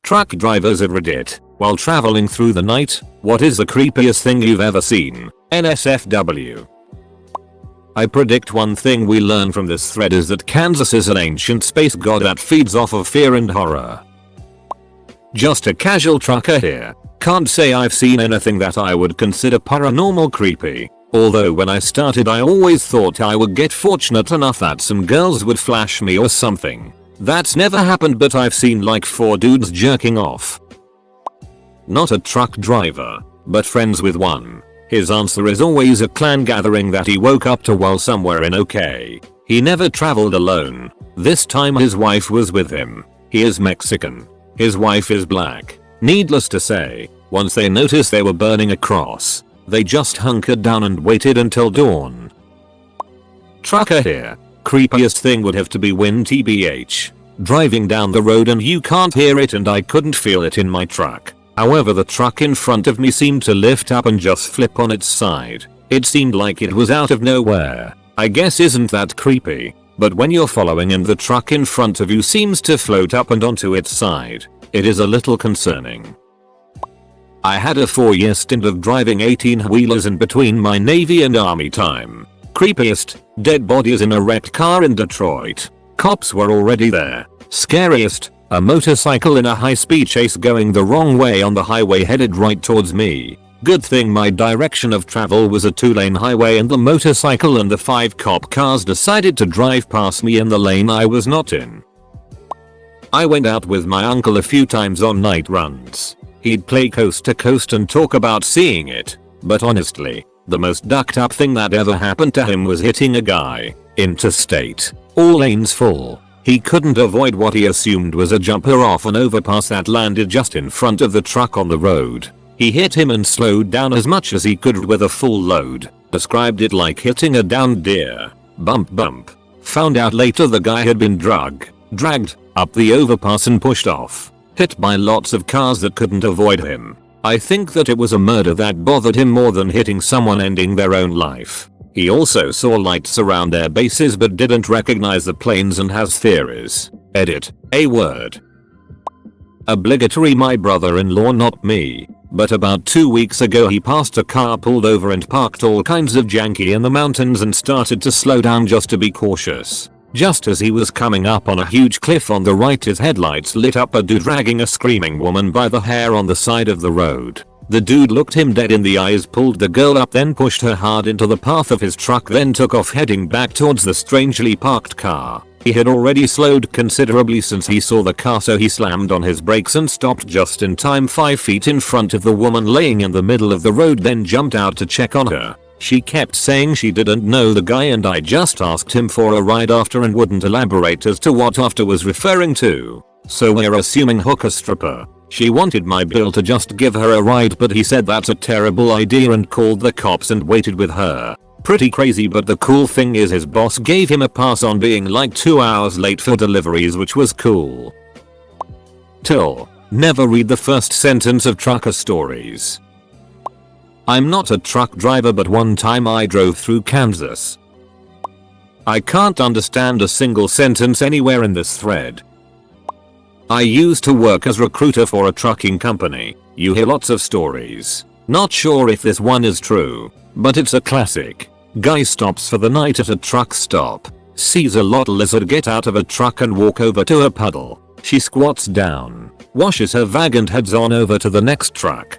Truck drivers at Reddit, while traveling through the night, what is the creepiest thing you've ever seen? NSFW. I predict one thing we learn from this thread is that Kansas is an ancient space god that feeds off of fear and horror. Just a casual trucker here. Can't say I've seen anything that I would consider paranormal creepy. Although when I started I always thought I would get fortunate enough that some girls would flash me or something. That's never happened, but I've seen like 4 dudes jerking off. Not a truck driver, but friends with one. His answer is always a clan gathering that he woke up to while somewhere in OK. He never traveled alone. This time his wife was with him. He is Mexican. His wife is black. Needless to say, once they noticed they were burning a cross, they just hunkered down and waited until dawn. Trucker here. Creepiest thing would have to be wind tbh. Driving down the road and you can't hear it, and I couldn't feel it in my truck. However, the truck in front of me seemed to lift up and just flip on its side. It seemed like it was out of nowhere. I guess isn't that creepy? But when you're following and the truck in front of you seems to float up and onto its side, it is a little concerning. I had a 4-year stint of driving 18-wheelers in between my Navy and Army time. Creepiest, dead bodies in a wrecked car in Detroit. Cops were already there. Scariest, a motorcycle in a high-speed chase going the wrong way on the highway headed right towards me. Good thing my direction of travel was a 2-lane highway and the motorcycle and the 5 cop cars decided to drive past me in the lane I was not in. I went out with my uncle a few times on night runs. He'd play coast to coast and talk about seeing it, but honestly, the most ducked up thing that ever happened to him was hitting a guy. Interstate. All lanes full. He couldn't avoid what he assumed was a jumper off an overpass that landed just in front of the truck on the road. He hit him and slowed down as much as he could with a full load. Described it like hitting a downed deer. Bump bump. Found out later the guy had been dragged up the overpass and pushed off. Hit by lots of cars that couldn't avoid him. I think that it was a murder that bothered him more than hitting someone ending their own life. He also saw lights around their bases but didn't recognize the planes and has theories. Edit. A word. Obligatory. My brother-in-law, not me. But about 2 weeks ago he passed a car pulled over and parked all kinds of janky in the mountains and started to slow down just to be cautious. Just as he was coming up on a huge cliff on the right, his headlights lit up a dude dragging a screaming woman by the hair on the side of the road. The dude looked him dead in the eyes, pulled the girl up, then pushed her hard into the path of his truck, then took off heading back towards the strangely parked car. He had already slowed considerably since he saw the car, so he slammed on his brakes and stopped just in time 5 feet in front of the woman laying in the middle of the road, then jumped out to check on her. She kept saying she didn't know the guy, and I just asked him for a ride after and wouldn't elaborate as to what after was referring to. So we're assuming hooker stripper. She wanted my bill to just give her a ride, but he said that's a terrible idea and called the cops and waited with her. Pretty crazy, but the cool thing is his boss gave him a pass on being like 2 hours late for deliveries, which was cool. Till. Never read the first sentence of trucker stories. I'm not a truck driver, but one time I drove through Kansas. I can't understand a single sentence anywhere in this thread. I used to work as recruiter for a trucking company. You hear lots of stories. Not sure if this one is true, but it's a classic. Guy stops for the night at a truck stop. Sees a lot lizard get out of a truck and walk over to a puddle. She squats down, washes her bag and heads on over to the next truck.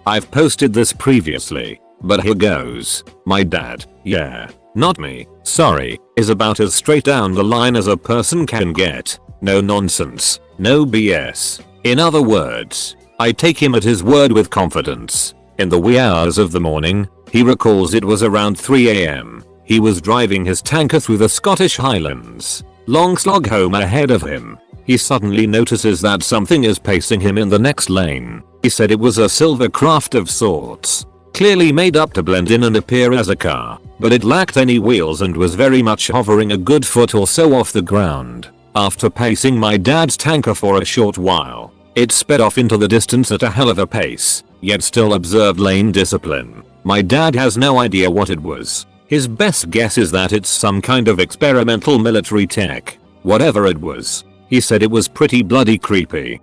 I've posted this previously, but here goes. My dad, yeah, not me, sorry, is about as straight down the line as a person can get. No nonsense, no BS. In other words, I take him at his word with confidence. In the wee hours of the morning, he recalls it was around 3 AM. He was driving his tanker through the Scottish Highlands. Long slog home ahead of him. He suddenly notices that something is pacing him in the next lane. He said it was a silver craft of sorts. Clearly made up to blend in and appear as a car, but it lacked any wheels and was very much hovering a good foot or so off the ground. After pacing my dad's tanker for a short while, it sped off into the distance at a hell of a pace, yet still observed lane discipline. My dad has no idea what it was. His best guess is that it's some kind of experimental military tech. Whatever it was, he said it was pretty bloody creepy.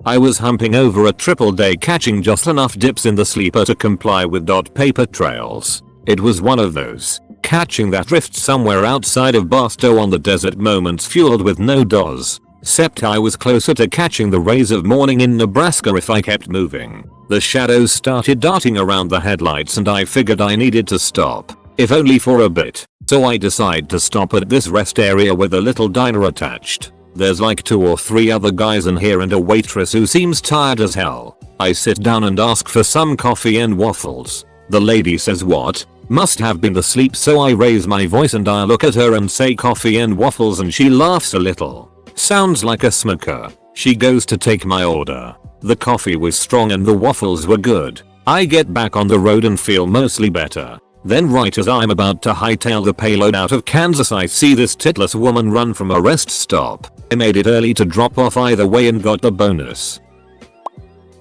I was humping over a triple day catching just enough dips in the sleeper to comply with paper trails. It was one of those catching that drift somewhere outside of Barstow on the desert moments fueled with no does. Except I was closer to catching the rays of morning in Nebraska if I kept moving. The shadows started darting around the headlights and I figured I needed to stop, if only for a bit. So I decide to stop at this rest area with a little diner attached. There's like 2 or 3 other guys in here and a waitress who seems tired as hell. I sit down and ask for some coffee and waffles. The lady says what? Must have been asleep, so I raise my voice and I look at her and say coffee and waffles and she laughs a little. Sounds like a smoker. She goes to take my order. The coffee was strong and the waffles were good. I get back on the road and feel mostly better. Then right as I'm about to hightail the payload out of Kansas, I see this titless woman run from a rest stop. I made it early to drop off either way and got the bonus.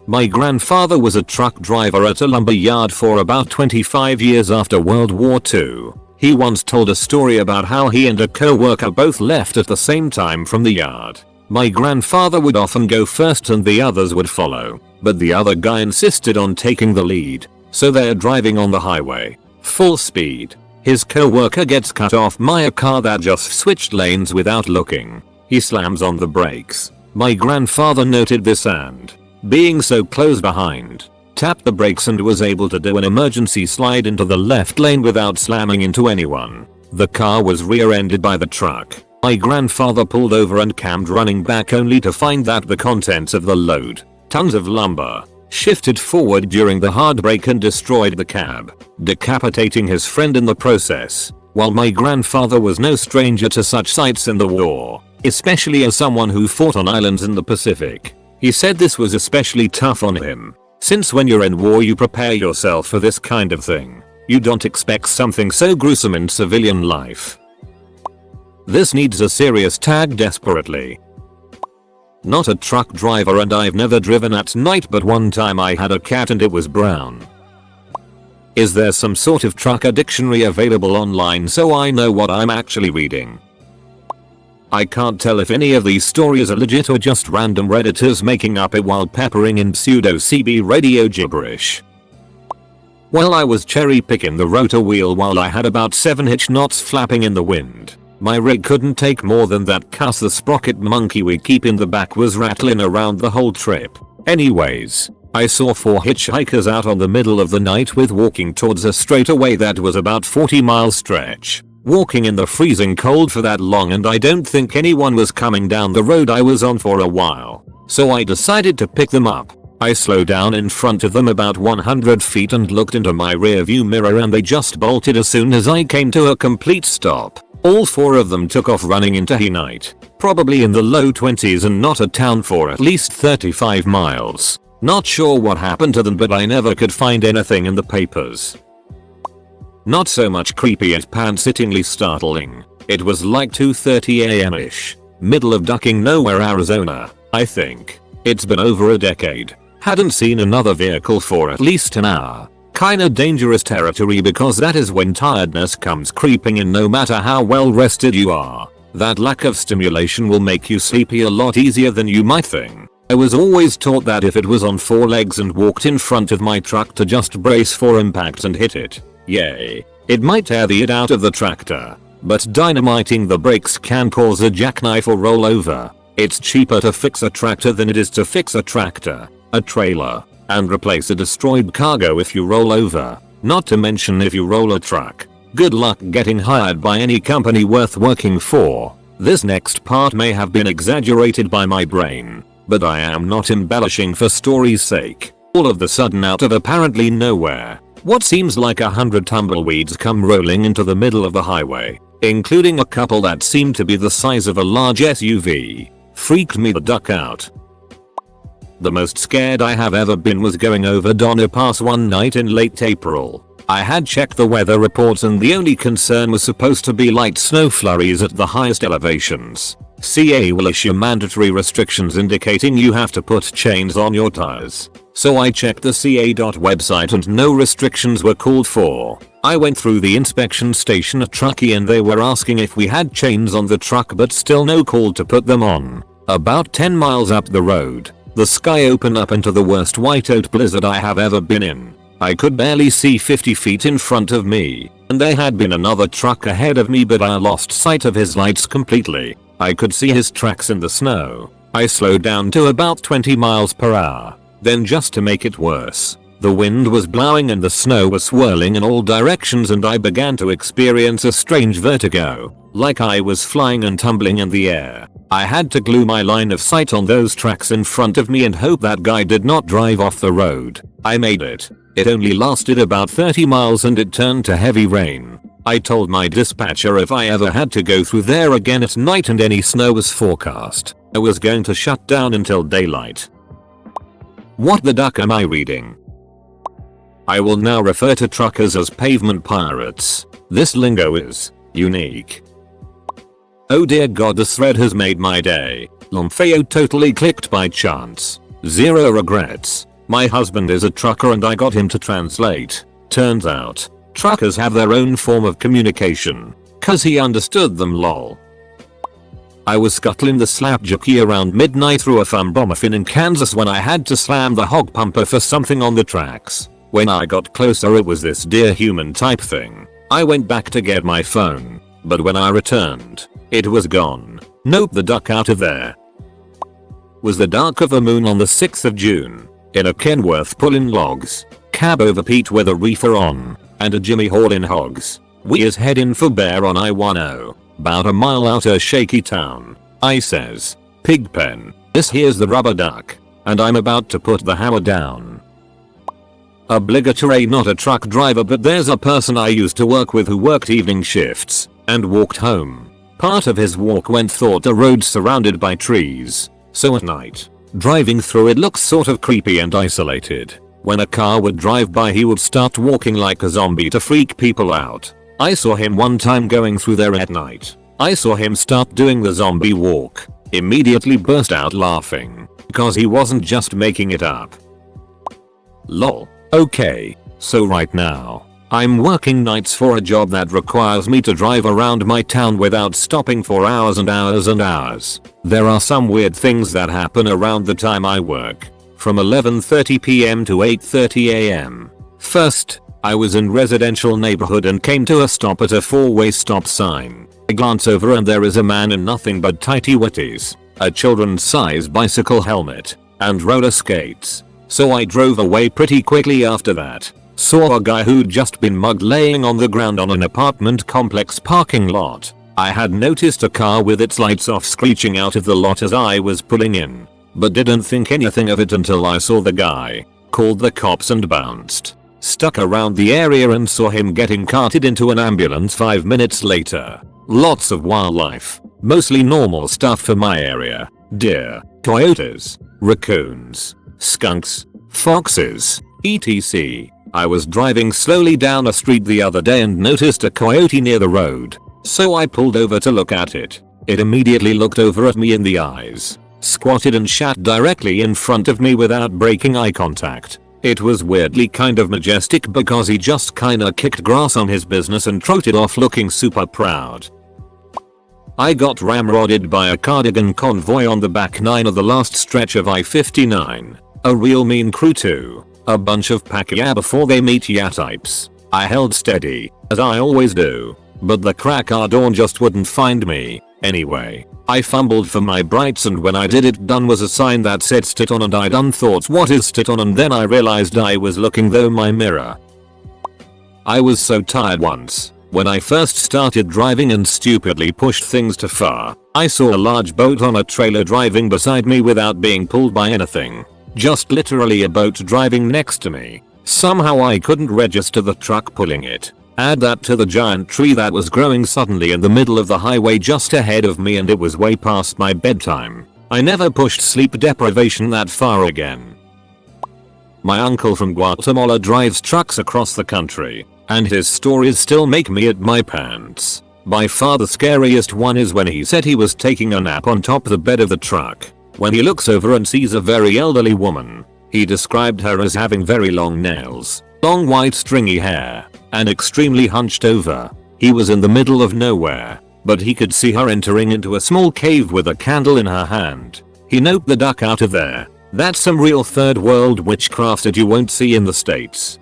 My grandfather was a truck driver at a lumber yard for about 25 years after World War II. He once told a story about how he and a co-worker both left at the same time from the yard. My grandfather would often go first and the others would follow, but the other guy insisted on taking the lead. So they're driving on the highway, full speed. His co-worker gets cut off by a car that just switched lanes without looking. He slams on the brakes. My grandfather noted this and, being so close behind, tapped the brakes and was able to do an emergency slide into the left lane without slamming into anyone. The car was rear-ended by the truck. My grandfather pulled over and cammed, running back only to find that the contents of the load, tons of lumber, shifted forward during the hard brake and destroyed the cab, decapitating his friend in the process. While my grandfather was no stranger to such sights in the war, especially as someone who fought on islands in the Pacific, he said this was especially tough on him. Since when you're in war you prepare yourself for this kind of thing. You don't expect something so gruesome in civilian life. This needs a serious tag desperately. Not a truck driver and I've never driven at night, but one time I had a cat and it was brown. Is there some sort of trucker dictionary available online so I know what I'm actually reading? I can't tell if any of these stories are legit or just random redditors making up it while peppering in pseudo CB radio gibberish. Well, I was cherry picking the rotor wheel while I had about 7 hitch knots flapping in the wind. My rig couldn't take more than that cause the sprocket monkey we keep in the back was rattling around the whole trip. Anyways, I saw 4 hitchhikers out on the middle of the night with walking towards a straightaway that was about 40-mile stretch. Walking in the freezing cold for that long, and I don't think anyone was coming down the road I was on for a while. So I decided to pick them up. I slowed down in front of them about 100 feet and looked into my rearview mirror and they just bolted as soon as I came to a complete stop. All 4 of them took off running into night, probably in the low 20s and not a town for at least 35 miles. Not sure what happened to them, but I never could find anything in the papers. Not so much creepy as pants-hittingly startling. It was like 2:30 am-ish. Middle of ducking nowhere, Arizona, I think. It's been over a decade. Hadn't seen another vehicle for at least an hour. Kinda dangerous territory because that is when tiredness comes creeping in no matter how well rested you are. That lack of stimulation will make you sleepy a lot easier than you might think. I was always taught that if it was on 4 legs and walked in front of my truck to just brace for impact and hit it. Yay. It might tear the id out of the tractor, but dynamiting the brakes can cause a jackknife or rollover. It's cheaper to fix a tractor than it is to fix a tractor, a trailer, and replace a destroyed cargo if you roll over, not to mention if you roll a truck. Good luck getting hired by any company worth working for. This next part may have been exaggerated by my brain, but I am not embellishing for story's sake. All of the sudden, out of apparently nowhere, what seems like 100 tumbleweeds come rolling into the middle of the highway, including a couple that seemed to be the size of a large SUV. Freaked me the duck out. The most scared I have ever been was going over Donner Pass one night in late April. I had checked the weather reports and the only concern was supposed to be light snow flurries at the highest elevations. CA will issue mandatory restrictions indicating you have to put chains on your tires. So I checked the CA website and no restrictions were called for. I went through the inspection station at Truckee and they were asking if we had chains on the truck, but still no call to put them on. About 10 miles up the road, The sky opened up into the worst whiteout blizzard I have ever been in. I could barely see 50 feet in front of me, and there had been another truck ahead of me, but I lost sight of his lights completely. I could see his tracks in the snow. I slowed down to about 20 miles per hour. Then, just to make it worse, the wind was blowing and the snow was swirling in all directions, and I began to experience a strange vertigo, like I was flying and tumbling in the air. I had to glue my line of sight on those tracks in front of me and hope that guy did not drive off the road. I made it. It only lasted about 30 miles and it turned to heavy rain. I told my dispatcher if I ever had to go through there again at night and any snow was forecast, I was going to shut down until daylight. What the duck am I reading? I will now refer to truckers as pavement pirates. This lingo is unique. Oh dear god, this thread has made my day. Lomfeo totally clicked by chance. Zero regrets. My husband is a trucker and I got him to translate. Turns out, truckers have their own form of communication. Cause he understood them, lol. I was scuttling the slapjockey around midnight through a thumb-bomb-a-fin in Kansas when I had to slam the hog pumper for something on the tracks. When I got closer it was this dear human type thing. I went back to get my phone, but when I returned, it was gone. Nope, the duck out of there. Was the dark of a moon on the 6th of June. In a Kenworth pulling logs, cab over Pete with a reefer on, and a Jimmy haulin' hogs. We is heading for Bear on I-10, about a mile outer shaky town. I says, Pigpen, this here's the rubber duck, and I'm about to put the hammer down. Obligatory, not a truck driver, but there's a person I used to work with who worked evening shifts, and walked home. Part of his walk went through a road surrounded by trees, so at night, driving through it looks sort of creepy and isolated. When a car would drive by he would start walking like a zombie to freak people out. I saw him one time going through there at night. I saw him start doing the zombie walk, immediately burst out laughing, because he wasn't just making it up. Lol. Okay, so right now, I'm working nights for a job that requires me to drive around my town without stopping for hours and hours and hours. There are some weird things that happen around the time I work, from 11:30 PM to 8:30 AM. First, I was in residential neighborhood and came to a stop at a 4-way stop sign. I glance over and there is a man in nothing but tighty whities, a children's size bicycle helmet, and roller skates. So I drove away pretty quickly after that. Saw a guy who'd just been mugged laying on the ground on an apartment complex parking lot. I had noticed a car with its lights off screeching out of the lot as I was pulling in, but didn't think anything of it until I saw the guy, called the cops and bounced. Stuck around the area and saw him getting carted into an ambulance 5 minutes later. Lots of wildlife, mostly normal stuff for my area. Deer, coyotes, raccoons, skunks, foxes, etc. I was driving slowly down a street the other day and noticed a coyote near the road, so I pulled over to look at it. It immediately looked over at me in the eyes, squatted and shat directly in front of me without breaking eye contact. It was weirdly kind of majestic because he just kinda kicked grass on his business and trotted off looking super proud. I got ramrodded by a cardigan convoy on the back 9 of the last stretch of I-59. A real mean crew too. A bunch of pack ya before they meet ya types. I held steady, as I always do, but the crack of dawn just wouldn't find me. Anyway, I fumbled for my brights and when I did it done was a sign that said "Stit on" and I done thought what is "Stit on" and then I realized I was looking through my mirror. I was so tired once, when I first started driving and stupidly pushed things too far. I saw a large boat on a trailer driving beside me without being pulled by anything. Just literally a boat driving next to me. Somehow I couldn't register the truck pulling it. Add that to the giant tree that was growing suddenly in the middle of the highway just ahead of me and it was way past my bedtime. I never pushed sleep deprivation that far again. My uncle from Guatemala drives trucks across the country, and his stories still make me at my pants. By far the scariest one is when he said he was taking a nap on top the bed of the truck, when he looks over and sees a very elderly woman. He described her as having very long nails, long white stringy hair, and extremely hunched over. He was in the middle of nowhere, but he could see her entering into a small cave with a candle in her hand. He noped the duck out of there. That's some real third world witchcraft that you won't see in the States.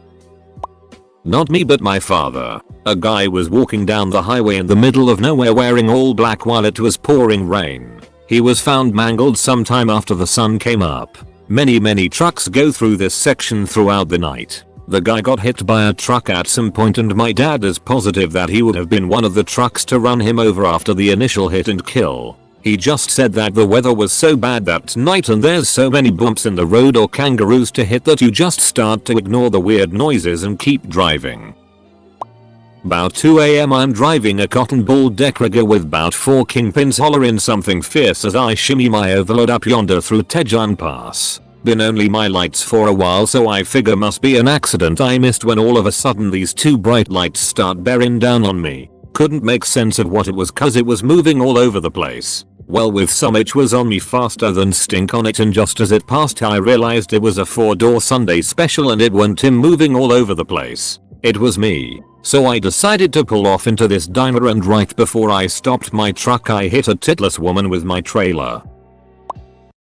Not me but my father. A guy was walking down the highway in the middle of nowhere wearing all black while it was pouring rain. He was found mangled sometime after the sun came up. Many trucks go through this section throughout the night. The guy got hit by a truck at some point and my dad is positive that he would have been one of the trucks to run him over after the initial hit and kill. He just said that the weather was so bad that night and there's so many bumps in the road or kangaroos to hit that you just start to ignore the weird noises and keep driving. About 2 AM I'm driving a cotton ball deck rigger with about 4 kingpins hollering something fierce as I shimmy my overload up yonder through Tejan Pass. Been only my lights for a while so I figure must be an accident I missed when all of a sudden these 2 bright lights start bearing down on me. Couldn't make sense of what it was cause it was moving all over the place. Well with some it was on me faster than stink on it and just as it passed I realized it was a 4-door Sunday special and it wasn't him moving all over the place. It was me. So I decided to pull off into this diner and right before I stopped my truck I hit a titless woman with my trailer.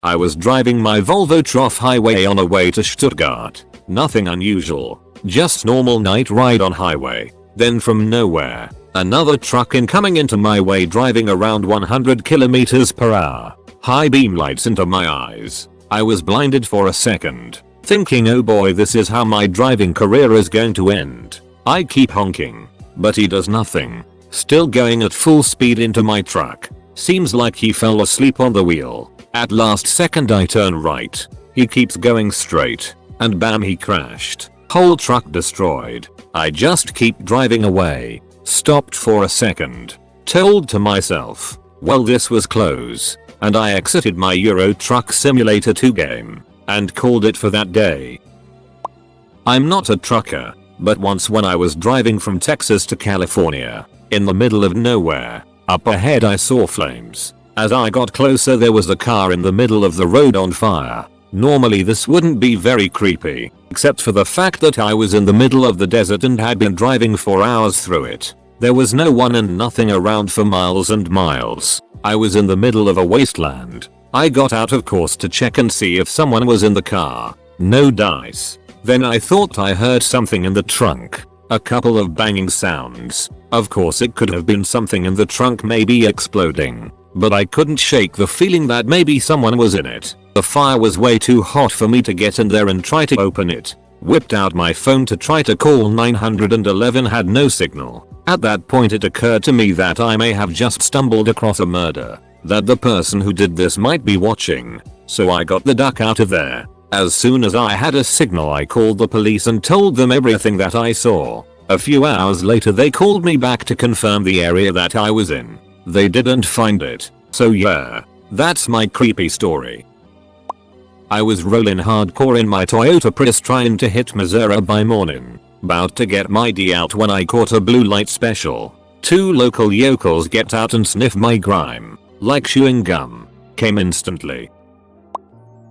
I was driving my Volvo Trough highway on a way to Stuttgart. Nothing unusual. Just normal night ride on highway. Then from nowhere, another truck coming into my way driving around 100 km/h. High beam lights into my eyes. I was blinded for a second. Thinking oh boy this is how my driving career is going to end. I keep honking, but he does nothing. Still going at full speed into my truck. Seems like he fell asleep on the wheel. At last second I turn right. He keeps going straight. And bam he crashed. Whole truck destroyed. I just keep driving away. Stopped for a second. Told to myself, well this was close. And I exited my Euro Truck Simulator 2 game. And called it for that day. I'm not a trucker. But once when I was driving from Texas to California, in the middle of nowhere, up ahead I saw flames. As I got closer there was a car in the middle of the road on fire. Normally this wouldn't be very creepy, except for the fact that I was in the middle of the desert and had been driving for hours through it. There was no one and nothing around for miles and miles. I was in the middle of a wasteland. I got out of course to check and see if someone was in the car. No dice. Then I thought I heard something in the trunk. A couple of banging sounds. Of course it could have been something in the trunk maybe exploding. But I couldn't shake the feeling that maybe someone was in it. The fire was way too hot for me to get in there and try to open it. Whipped out my phone to try to call 911 had no signal. At that point it occurred to me that I may have just stumbled across a murder. That the person who did this might be watching. So I got the duck out of there. As soon as I had a signal I called the police and told them everything that I saw. A few hours later they called me back to confirm the area that I was in. They didn't find it. So yeah, that's my creepy story. I was rolling hardcore in my Toyota Prius trying to hit Missouri by morning. About to get my D out when I caught a blue light special. 2 local yokels get out and sniff my grime. Like chewing gum. Came instantly.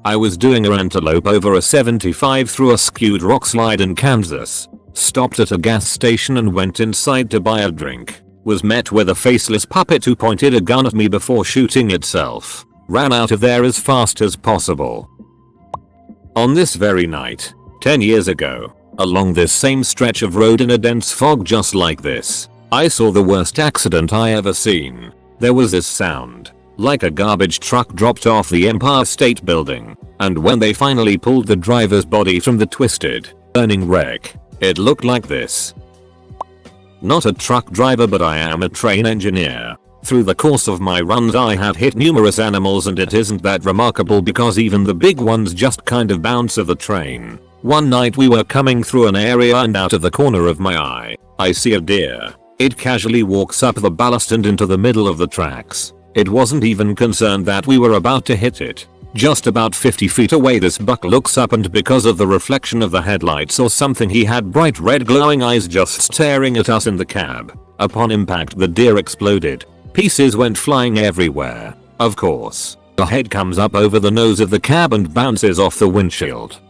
I was doing a antelope over a 75 through a skewed rock slide in Kansas. Stopped at a gas station and went inside to buy a drink. Was met with a faceless puppet who pointed a gun at me before shooting itself. Ran out of there as fast as possible. On this very night, 10 years ago, along this same stretch of road in a dense fog just like this, I saw the worst accident I ever seen. There was this sound. Like a garbage truck dropped off the Empire State Building, and when they finally pulled the driver's body from the twisted, burning wreck, it looked like this. Not a truck driver but I am a train engineer. Through the course of my runs I have hit numerous animals and it isn't that remarkable because even the big ones just kind of bounce of the train. One night we were coming through an area and out of the corner of my eye, I see a deer. It casually walks up the ballast and into the middle of the tracks. It wasn't even concerned that we were about to hit it. Just about 50 feet away this buck looks up and because of the reflection of the headlights or something he had bright red glowing eyes just staring at us in the cab. Upon impact the deer exploded. Pieces went flying everywhere. Of course. The head comes up over the nose of the cab and bounces off the windshield.